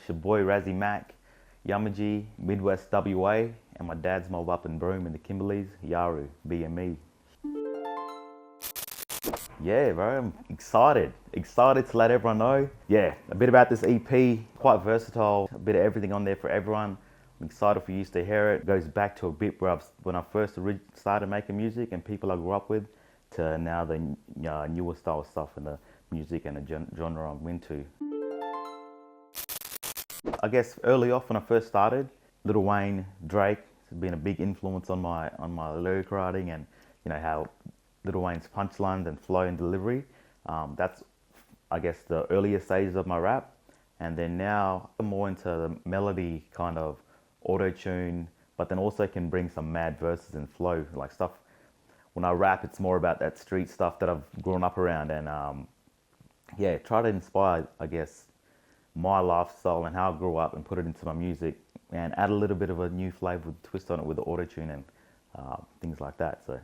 It's your boy Razzy Mak, Yamaji, Midwest WA, and my dad's mob up in Broome in the Kimberleys, Yaru, BME. Yeah, bro, I'm excited to let everyone know. Yeah, a bit about this EP, quite versatile, a bit of everything on there for everyone. I'm excited for you to hear it. It goes back to a bit where when I first started making music and people I grew up with, to now the newer style stuff and the music and the genre I'm into. I guess early off when I first started, Lil Wayne, Drake has been a big influence on my lyric writing, and how Lil Wayne's punchlines and flow and delivery. That's, I guess, the earlier stages of my rap. And then now I'm more into the melody kind of auto-tune, but then also can bring some mad verses and flow, like stuff. When I rap, it's more about that street stuff that I've grown up around, and yeah, try to inspire, I guess, my lifestyle and how I grew up and put it into my music, and add a little bit of a new flavor twist on it with the auto-tune and things like that. So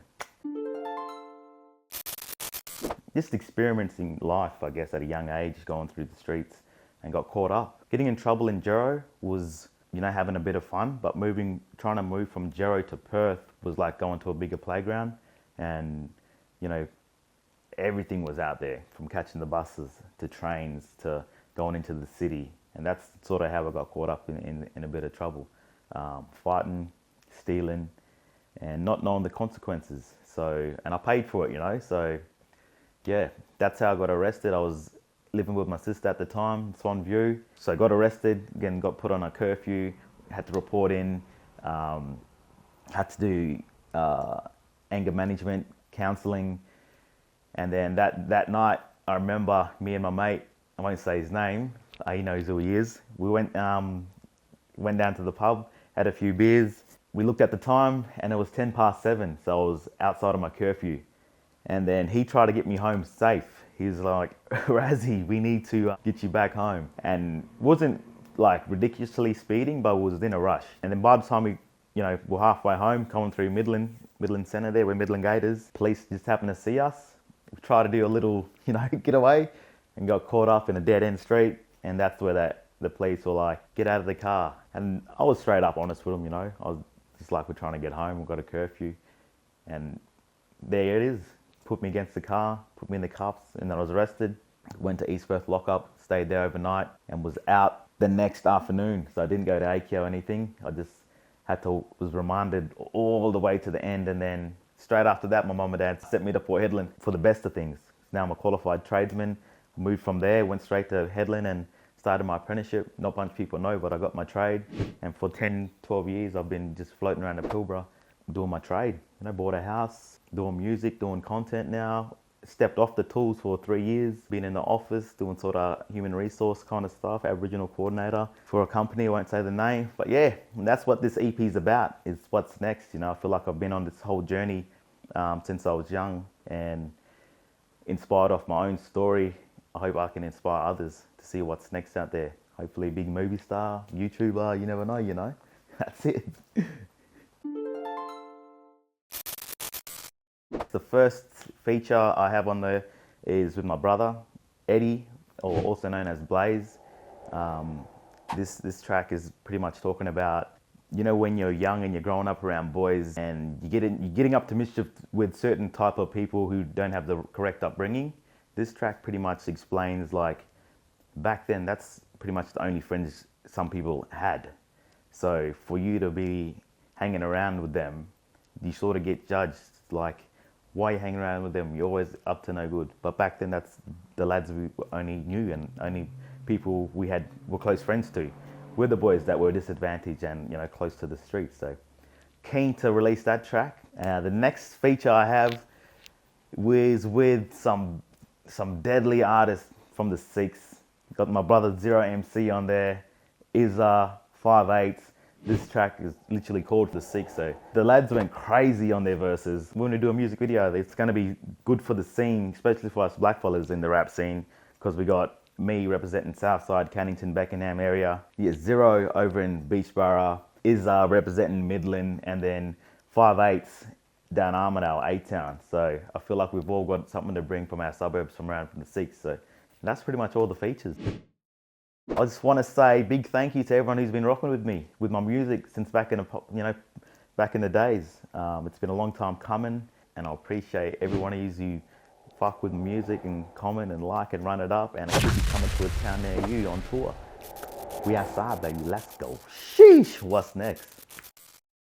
just experiencing life, I guess, at a young age, going through the streets, and got caught up. Getting in trouble in Gero was, having a bit of fun, but trying to move from Gero to Perth was like going to a bigger playground, and everything was out there, from catching the buses to trains to going into the city. And that's sort of how I got caught up in a bit of trouble. Fighting, stealing, and not knowing the consequences. So, and I paid for it, so yeah, that's how I got arrested. I was living with my sister at the time, Swan View. So I got arrested, again, got put on a curfew, had to report in, had to do anger management, counselling. And then that night, I remember me and my mate, I won't say his name, he knows who he is. We went down to the pub, had a few beers. We looked at the time and it was 7:10, so I was outside of my curfew. And then he tried to get me home safe. He was like, Razzy, we need to get you back home. And wasn't like ridiculously speeding, but was in a rush. And then by the time we're halfway home, coming through Midland Centre there, where Midland Gate is, police just happened to see us. We tried to do a little, getaway, and got caught up in a dead end street. And that's where the police were like, get out of the car. And I was straight up honest with them, I was just like, we're trying to get home, we've got a curfew. And there it is. Put me against the car, put me in the cuffs, and then I was arrested. Went to East Perth lockup, stayed there overnight, and was out the next afternoon. So I didn't go to AQ or anything. I just was remanded all the way to the end, and then straight after that, my mum and dad sent me to Port Hedland for the best of things. Now I'm a qualified tradesman. Moved from there, went straight to Hedland and started my apprenticeship. Not a bunch of people know, but I got my trade. And for 10, 12 years, I've been just floating around the Pilbara doing my trade. Bought a house, doing music, doing content now. Stepped off the tools for 3 years. Been in the office doing sort of human resource kind of stuff, Aboriginal coordinator for a company, I won't say the name. But yeah, that's what this EP is about, is what's next. I feel like I've been on this whole journey since I was young, and inspired off my own story. I hope I can inspire others to see what's next out there. Hopefully a big movie star, YouTuber, you never know, That's it. The first feature I have on there is with my brother, Eddie, or also known as Blaze. This track is pretty much talking about, when you're young and you're growing up around boys and you're getting up to mischief with certain type of people who don't have the correct upbringing. This track pretty much explains, like, back then, that's pretty much the only friends some people had. So for you to be hanging around with them, you sort of get judged, like, why are you hanging around with them? You're always up to no good. But back then, that's the lads we only knew and only people were close friends to. We're the boys that were disadvantaged and, close to the streets. So keen to release that track. The next feature I have was with some deadly artists from the Six. Got my brother Zero MC on there, Izza, 5/8. This track is literally called The Six. So the lads went crazy on their verses. We're gonna do a music video. It's gonna be good for the scene, especially for us blackfellas in the rap scene, because we got me representing Southside, Cannington, Beckenham area. Yeah, Zero over in Beachborough, Izza representing Midland, and then 5/8 down Armidale, A-Town. So I feel like we've all got something to bring from our suburbs, from around from the Six. So that's pretty much all the features. I just want to say big thank you to everyone who's been rocking with me, with my music since back in back in the days. It's been a long time coming, and I appreciate every one of you who fuck with music and comment and like and run it up. And I should be coming to a town near you on tour. We outside, baby. Let's go. Sheesh. What's next?